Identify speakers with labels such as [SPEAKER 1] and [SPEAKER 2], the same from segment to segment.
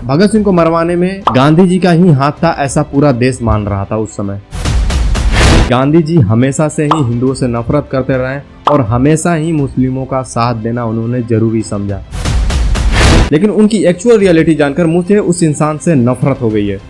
[SPEAKER 1] भगत सिंह को मरवाने में गांधी जी का ही हाथ था, ऐसा पूरा देश मान रहा था उस समय। गांधी जी हमेशा से ही हिंदुओं से नफरत करते रहे और हमेशा ही मुस्लिमों का साथ देना उन्होंने जरूरी समझा। लेकिन उनकी एक्चुअल रियलिटी जानकर मुझे उस इंसान से नफरत हो गई है।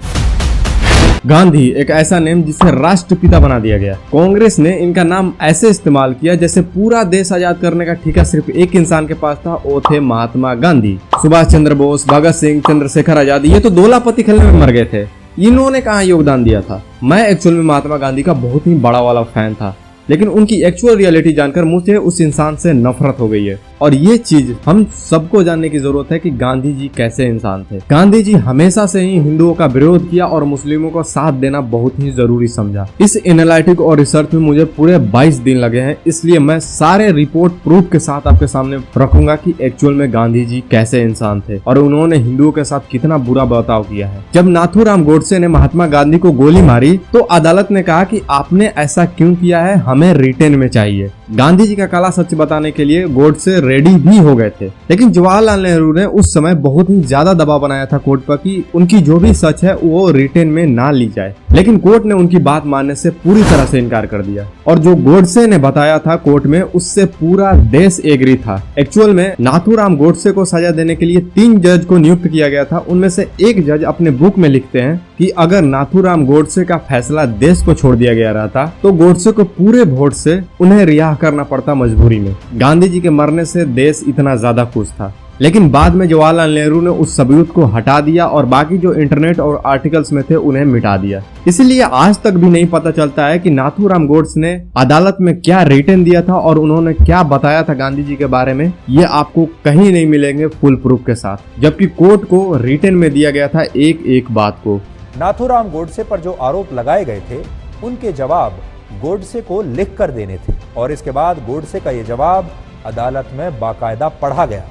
[SPEAKER 1] गांधी एक ऐसा नेम जिसे राष्ट्रपिता बना दिया गया। कांग्रेस ने इनका नाम ऐसे इस्तेमाल किया जैसे पूरा देश आजाद करने का ठेका सिर्फ एक इंसान के पास था, वो थे महात्मा गांधी। सुभाष चंद्र बोस, भगत सिंह, चंद्रशेखर आजाद, ये तो दोलापति खेलने में मर गए थे। इन्होंने कहाँ योगदान दिया था। मैं एक्चुअल में महात्मा गांधी का बहुत ही बड़ा वाला फैन था, लेकिन उनकी एक्चुअल रियलिटी जानकर मुझे उस इंसान से नफरत हो गई है। और ये चीज हम सबको जानने की जरूरत है कि गांधी जी कैसे इंसान थे। गांधी जी हमेशा से ही हिंदुओं का विरोध किया और मुस्लिमों को साथ देना बहुत ही जरूरी समझा। इस एनालिटिक और रिसर्च में मुझे पूरे 22 दिन लगे हैं, इसलिए मैं सारे रिपोर्ट प्रूफ के साथ आपके सामने रखूंगा कि एक्चुअल में गांधी जी कैसे इंसान थे और उन्होंने हिंदुओं के साथ कितना बुरा बर्ताव किया है। जब नाथूराम गोडसे ने महात्मा गांधी को गोली मारी तो अदालत ने कहा कि आपने ऐसा क्यों किया है, हमें रिटेन में चाहिए। गांधी जी का काला सच बताने के लिए गोडसे रेडी भी हो गए थे, लेकिन जवाहरलाल नेहरू ने उस समय बहुत ही ज्यादा दबाव बनाया था कोर्ट पर कि उनकी जो भी सच है वो रिटेन में ना ली जाए। लेकिन कोर्ट ने उनकी बात मानने से पूरी तरह से इनकार कर दिया और जो गोडसे ने बताया था कोर्ट में उससे पूरा देश एग्री था। एक्चुअल में नाथूराम गोडसे को सजा देने के लिए 3 जज को नियुक्त किया गया था। उनमें से एक जज अपने बुक में लिखते हैं कि अगर नाथूराम गोडसे का फैसला देश को छोड़ दिया गया रहता तो गोडसे को पूरे वोट से उन्हें रिहा करना पड़ता मजबूरी में। गांधी जी के मरने से देश इतना ज्यादा खुश था, लेकिन बाद में जवाहरलाल नेहरू ने उस सबूत को हटा दिया और बाकी जो इंटरनेट और आर्टिकल्स में थे उन्हें मिटा दिया। इसलिए आज तक भी नहीं पता चलता है कि नाथूराम गोडसे ने अदालत में क्या रिटन दिया था और उन्होंने क्या बताया था गांधी जी के बारे में। ये आपको कहीं नहीं मिलेंगे फुल प्रूफ के साथ, जबकि कोर्ट को रिटन में दिया गया था एक एक बात को।
[SPEAKER 2] नाथूराम गोडसे पर जो आरोप लगाए गए थे उनके जवाब गोडसे को लिख कर देने थे और इसके बाद गोडसे का ये जवाब अदालत में बाकायदा पढ़ा गया।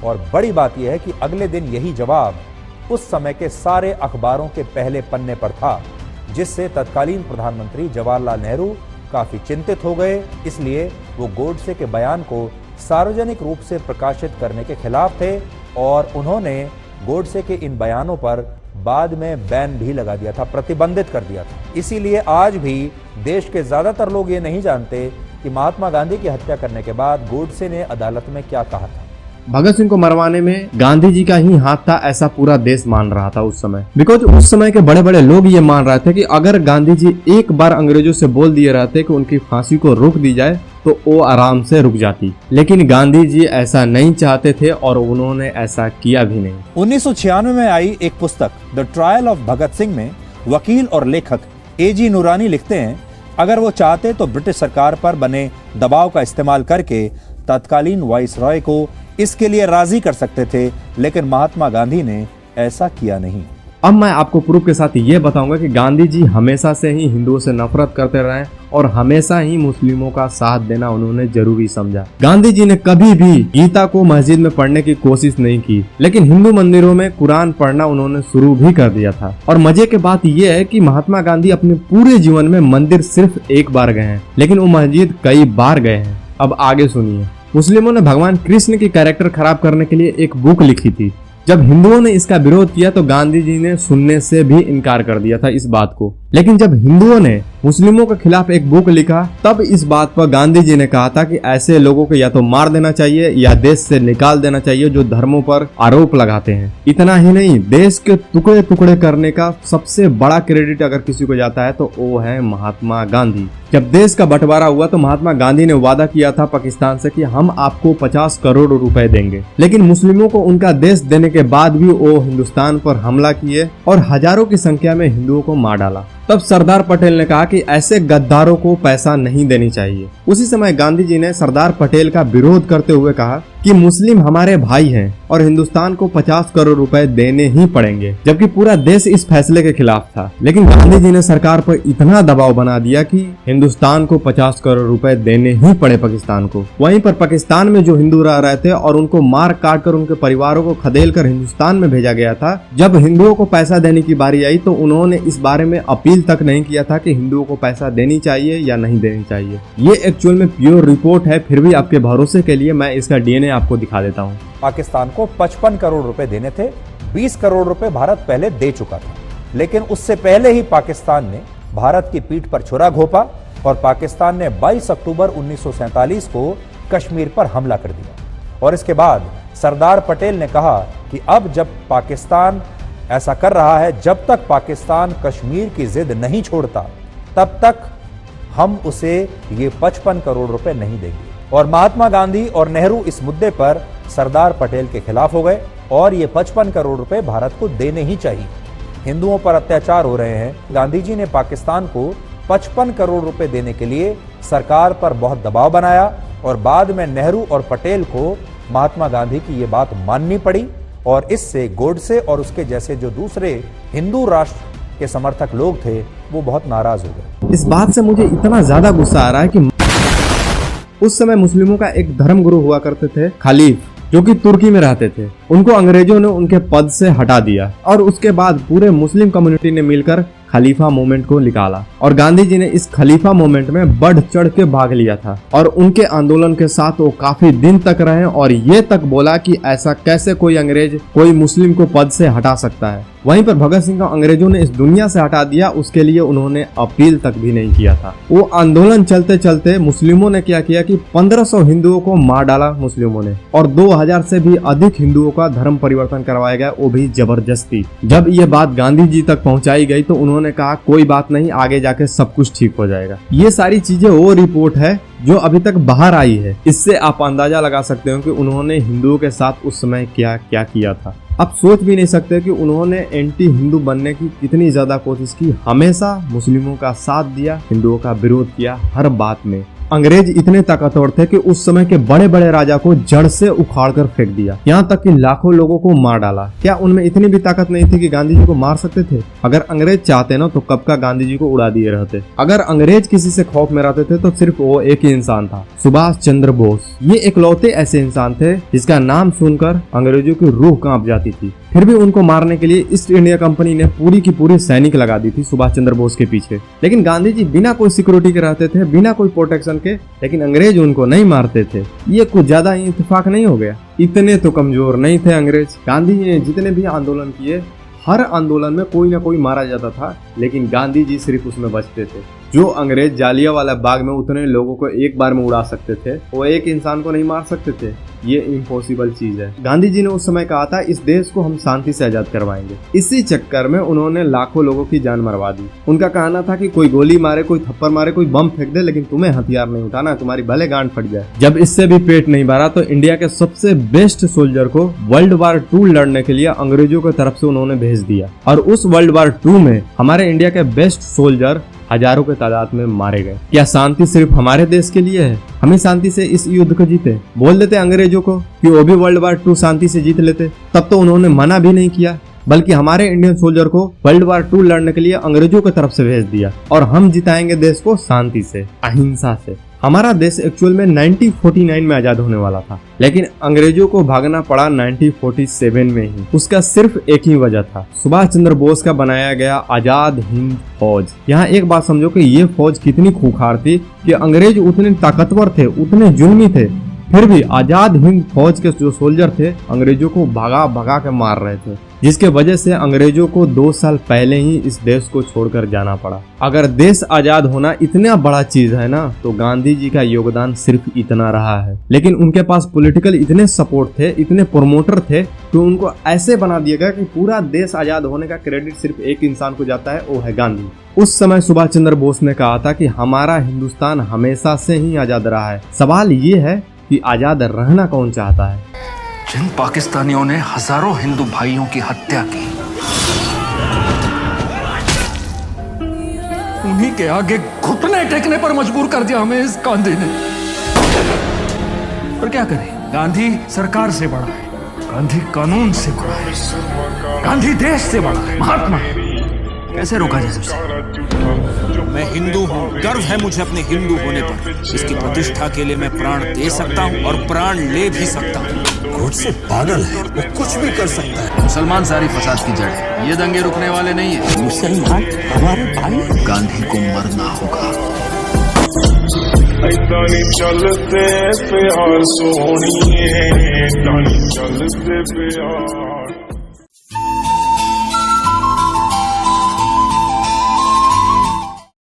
[SPEAKER 2] और बड़ी बात यह है कि अगले दिन यही जवाब उस समय के सारे अखबारों के पहले पन्ने पर था, जिससे तत्कालीन प्रधानमंत्री जवाहरलाल नेहरू काफी चिंतित हो गए। इसलिए वो गोडसे के बयान को सार्वजनिक रूप से प्रकाशित करने के खिलाफ थे और उन्होंने गोडसे के इन बयानों पर बाद में बैन भी लगा दिया था, प्रतिबंधित कर दिया था। इसीलिए आज भी देश के ज्यादातर लोग ये नहीं जानते कि महात्मा गांधी की हत्या करने के बाद गोडसे ने अदालत में क्या कहा था।
[SPEAKER 1] भगत सिंह को मरवाने में गांधी जी का ही हाथ था, ऐसा पूरा देश मान रहा था उस समय। बिकॉज उस समय के बड़े बड़े लोग ये मान रहे थे कि अगर गांधी जी एक बार अंग्रेजों से बोल दिए रहते कि उनकी फांसी को रोक दी जाए तो वो आराम से रुक जाती। लेकिन गांधी जी ऐसा नहीं चाहते थे और उन्होंने ऐसा किया भी नहीं।
[SPEAKER 2] 1996 में आई एक पुस्तक the trial of Bhagat Singh में वकील और लेखक एजी नूरानी लिखते हैं, अगर वो चाहते तो ब्रिटिश सरकार पर बने दबाव का इस्तेमाल करके तत्कालीन वाइसरॉय को इसके लिए राजी कर सकते थे, लेकिन महात्मा गांधी ने ऐसा किया नहीं।
[SPEAKER 1] अब मैं आपको प्रूफ के साथ ये बताऊंगा कि गांधी जी हमेशा से ही हिंदुओं से नफरत करते रहे और हमेशा ही मुस्लिमों का साथ देना उन्होंने जरूरी समझा। गांधी जी ने कभी भी गीता को मस्जिद में पढ़ने की कोशिश नहीं की, लेकिन हिंदू मंदिरों में कुरान पढ़ना उन्होंने शुरू भी कर दिया था। और मजे की बात यह है कि महात्मा गांधी अपने पूरे जीवन में मंदिर सिर्फ एक बार गए हैं, लेकिन वो मस्जिद कई बार गए हैं। अब आगे सुनिए। मुस्लिमों ने भगवान कृष्ण की कैरेक्टर खराब करने के लिए एक बुक लिखी थी। जब हिंदुओं ने इसका विरोध किया तो गांधी जी ने सुनने से भी इनकार कर दिया था इस बात को। लेकिन जब हिंदुओं ने मुस्लिमों के खिलाफ एक बुक लिखा तब इस बात पर गांधी जी ने कहा था कि ऐसे लोगों को या तो मार देना चाहिए या देश से निकाल देना चाहिए जो धर्मों पर आरोप लगाते हैं। इतना ही नहीं, देश के टुकड़े टुकड़े करने का सबसे बड़ा क्रेडिट अगर किसी को जाता है तो वो है महात्मा गांधी। जब देश का बंटवारा हुआ तो महात्मा गांधी ने वादा किया था पाकिस्तान से कि हम आपको 50 करोड़ रुपए देंगे, लेकिन मुस्लिमों को उनका देश देने के बाद भी वो हिंदुस्तान पर हमला किए और हजारों की संख्या में हिंदुओं को मार डाला। तब सरदार पटेल ने कहा कि ऐसे गद्दारों को पैसा नहीं देनी चाहिए। उसी समय गांधी जी ने सरदार पटेल का विरोध करते हुए कहा कि मुस्लिम हमारे भाई हैं और हिंदुस्तान को 50 करोड़ रुपए देने ही पड़ेंगे, जबकि पूरा देश इस फैसले के खिलाफ था। लेकिन गांधी जी ने सरकार पर इतना दबाव बना दिया कि हिंदुस्तान को 50 करोड़ रुपए देने ही पड़े पाकिस्तान को। वहीं पर पाकिस्तान में जो हिंदू रह रहे थे और उनको मार काट कर उनके परिवारों को खदेल कर हिंदुस्तान में भेजा गया था, जब हिंदुओं को पैसा देने की बारी आई तो उन्होंने इस बारे में अपील तक नहीं किया था कि हिंदुओं को पैसा देनी चाहिए या नहीं देनी चाहिए। ये एक्चुअल में प्योर रिपोर्ट है, फिर भी आपके भरोसे के लिए मैं इसका DNA आपको दिखा देता हूँ।
[SPEAKER 2] पाकिस्तान को 55 करोड़ रुपए देने थे, 20 करोड़ रुपए भारत पहले दे चुका था, लेकिन उससे पहले ही पाकिस्तान ने भारत की पीठ पर छुरा घोंपा और पाकिस्तान ने 22 अक्टूबर 1947 को कश्मीर पर हमला कर दिया। और इसके बाद सरदार पटेल ने कहा कि अब जब पाकिस्तान ऐसा कर रहा है, जब तक पाकिस्तान कश्मीर की जिद नहीं छोड़ता तब तक हम उसे ये 55 करोड़ रुपए नहीं देंगे। और महात्मा गांधी और नेहरू इस मुद्दे पर सरदार पटेल के खिलाफ हो गए और ये 55 करोड़ रुपए भारत को देने ही चाहिए। हिंदुओं पर अत्याचार हो रहे हैं। गांधी जी ने पाकिस्तान को 55 करोड़ रुपए देने के लिए सरकार पर बहुत दबाव बनाया और बाद में नेहरू और पटेल को महात्मा गांधी की ये बात माननी पड़ी और इससे गोडसे और उसके जैसे जो दूसरे हिंदू राष्ट्र के समर्थक लोग थे वो बहुत नाराज हो गए।
[SPEAKER 1] इस बात से मुझे इतना ज्यादा गुस्सा आ रहा है कि उस समय मुस्लिमों का एक धर्म गुरु हुआ करते थे खलीफ, जो कि तुर्की में रहते थे। उनको अंग्रेजों ने उनके पद से हटा दिया और उसके बाद पूरे मुस्लिम कम्युनिटी ने मिलकर खलीफा मूवमेंट को निकाला और गांधी जी ने इस खलीफा मूवमेंट में बढ़ चढ़ के भाग लिया था और उनके आंदोलन के साथ वो काफी दिन तक रहे और ये तक बोला कि ऐसा कैसे कोई अंग्रेज कोई मुस्लिम को पद से हटा सकता है। वहीं पर भगत सिंह को अंग्रेजों ने इस दुनिया से हटा दिया, उसके लिए उन्होंने अपील तक भी नहीं किया था। वो आंदोलन चलते चलते मुस्लिमों ने क्या किया कि 1500 हिंदुओं को मार डाला मुस्लिमों ने और 2000 से भी अधिक हिंदुओं का धर्म परिवर्तन करवाया गया, वो भी जबरदस्ती। जब ये बात गांधी जी तक पहुंचाई गई तो उन्होंने कहा कोई बात नहीं, आगे जाके सब कुछ ठीक हो जाएगा। ये सारी चीजें वो रिपोर्ट है जो अभी तक बाहर आई है। इससे आप अंदाजा लगा सकते हो कि उन्होंने हिंदुओं के साथ उस समय क्या क्या किया था। आप सोच भी नहीं सकते कि उन्होंने एंटी हिंदू बनने की कितनी ज्यादा कोशिश की। हमेशा मुस्लिमों का साथ दिया, हिंदुओं का विरोध किया हर बात में। अंग्रेज इतने ताकतवर थे कि उस समय के बड़े बड़े राजा को जड़ से उखाड़ कर फेंक दिया, यहाँ तक कि लाखों लोगों को मार डाला। क्या उनमें इतनी भी ताकत नहीं थी कि गांधी जी को मार सकते थे? अगर अंग्रेज चाहते ना तो कब का गांधी जी को उड़ा दिए रहते। अगर अंग्रेज किसी से खौफ में रहते थे तो सिर्फ वो एक ही इंसान था, सुभाष चंद्र बोस। ये इकलौते ऐसे इंसान थे जिसका नाम सुनकर अंग्रेजों की रूह कांप जाती थी। फिर भी उनको मारने के लिए ईस्ट इंडिया कंपनी ने पूरी की पूरी सैनिक लगा दी थी सुभाष चंद्र बोस के पीछे। लेकिन गांधी जी बिना कोई सिक्योरिटी के रहते थे, बिना कोई प्रोटेक्शन के, लेकिन अंग्रेज उनको नहीं मारते थे। ये कुछ ज्यादा ही इत्तेफाक नहीं हो गया? इतने तो कमजोर नहीं थे अंग्रेज। गांधी जी ने जितने भी आंदोलन किए, हर आंदोलन में कोई ना कोई मारा जाता था, लेकिन गांधी जी सिर्फ उसमें बचते थे। जो अंग्रेज जालियांवाला बाग में उतने लोगों को एक बार में उड़ा सकते थे, वो एक इंसान को नहीं मार सकते थे। ये इम्पॉसिबल चीज है। गांधी जी ने उस समय कहा था इस देश को हम शांति से आजाद करवाएंगे। इसी चक्कर में उन्होंने लाखों लोगों की जान मरवा दी। उनका कहना था कि कोई गोली मारे, कोई थप्पड़ मारे, कोई बम फेंक दे, लेकिन तुम्हें हथियार नहीं उठाना, तुम्हारी भले गांड फट जाए। जब इससे भी पेट नहीं भरा तो इंडिया के सबसे बेस्ट सोल्जर को वर्ल्ड वार 2 लड़ने के लिए अंग्रेजों की तरफ से उन्होंने भेज दिया और उस वर्ल्ड वार 2 में हमारे इंडिया के बेस्ट सोल्जर हजारों के तादाद में मारे गए। क्या शांति सिर्फ हमारे देश के लिए है? हमें शांति से इस युद्ध को जीते। बोल देते अंग्रेजों को कि वो भी वर्ल्ड वार 2 शांति से जीत लेते, तब तो उन्होंने मना भी नहीं किया, बल्कि हमारे इंडियन सोल्जर को वर्ल्ड वार 2 लड़ने के लिए अंग्रेजों की तरफ से भेज दिया और हम जिताएंगे देश को शांति से, अहिंसा से। हमारा देश एक्चुअल में 1949 में आजाद होने वाला था, लेकिन अंग्रेजों को भागना पड़ा 1947 में ही। उसका सिर्फ एक ही वजह था, सुभाष चंद्र बोस का बनाया गया आजाद हिंद फौज। यहाँ एक बात समझो कि ये फौज कितनी खूंखार थी कि अंग्रेज उतने ताकतवर थे, उतने जुल्मी थे, फिर भी आजाद हिंद फौज के जो सोल्जर थे अंग्रेजों को भगा भगा के मार रहे थे, जिसके वजह से अंग्रेजों को 2 साल पहले ही इस देश को छोड़कर जाना पड़ा। अगर देश आजाद होना इतना बड़ा चीज है ना, तो गांधी जी का योगदान सिर्फ इतना रहा है। लेकिन उनके पास पॉलिटिकल इतने सपोर्ट थे, इतने प्रोमोटर थे कि उनको ऐसे बना दिया गया कि पूरा देश आजाद होने का क्रेडिट सिर्फ एक इंसान को जाता है, वो है गांधी। उस समय सुभाष चंद्र बोस ने कहा था कि हमारा हिंदुस्तान हमेशा से ही आजाद रहा है, सवाल ये है कि आजाद रहना कौन चाहता है।
[SPEAKER 3] जिन पाकिस्तानियों ने हजारों हिंदू भाइयों की हत्या की, उन्हीं के आगे घुटने टेकने पर मजबूर कर दिया हमें इस गांधी ने। पर क्या करें, गांधी सरकार से बड़ा है, गांधी कानून से बड़ा है, गांधी देश से बड़ा है, महात्मा। कैसे रोका जाए उसे?
[SPEAKER 4] मैं हिंदू हूँ, गर्व है मुझे अपने हिंदू होने पर। इसकी प्रतिष्ठा के लिए मैं प्राण दे सकता हूँ और प्राण ले भी सकता हूँ।
[SPEAKER 5] गोडसे पागल है, वो कुछ भी कर सकता है।
[SPEAKER 3] मुसलमान सारी फसाद की जड़ है, ये दंगे रुकने वाले नहीं है।
[SPEAKER 5] मुसलमान हमारे भाई।
[SPEAKER 3] गांधी को मरना होगा।
[SPEAKER 6] चलते प्यार सोनिए, चलते प्यार।